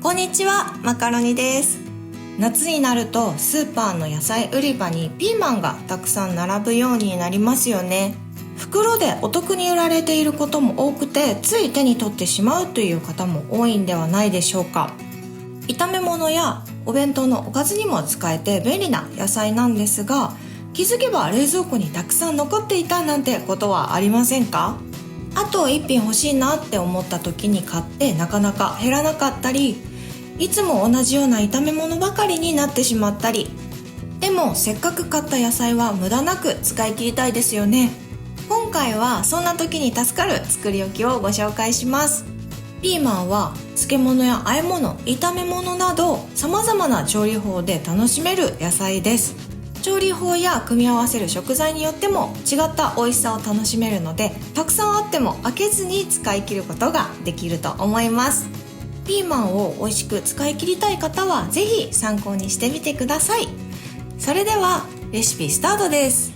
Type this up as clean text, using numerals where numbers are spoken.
こんにちは、マカロニです。夏になるとスーパーの野菜売り場にピーマンがたくさん並ぶようになりますよね。袋でお得に売られていることも多くて、つい手に取ってしまうという方も多いんではないでしょうか。炒め物やお弁当のおかずにも使えて便利な野菜なんですが、気づけば冷蔵庫にたくさん残っていたなんてことはありませんか？あと1品欲しいなって思った時に買ってなかなか減らなかったり、いつも同じような炒め物ばかりになってしまったり。でもせっかく買った野菜は無駄なく使い切りたいですよね。今回はそんな時に助かる作り置きをご紹介します。ピーマンは漬物や和え物、炒め物など様々な調理法で楽しめる野菜です。調理法や組み合わせる食材によっても違った美味しさを楽しめるので、たくさんあっても飽きずに使い切ることができると思います。ピーマンを美味しく使い切りたい方はぜひ参考にしてみてください。それではレシピスタートです。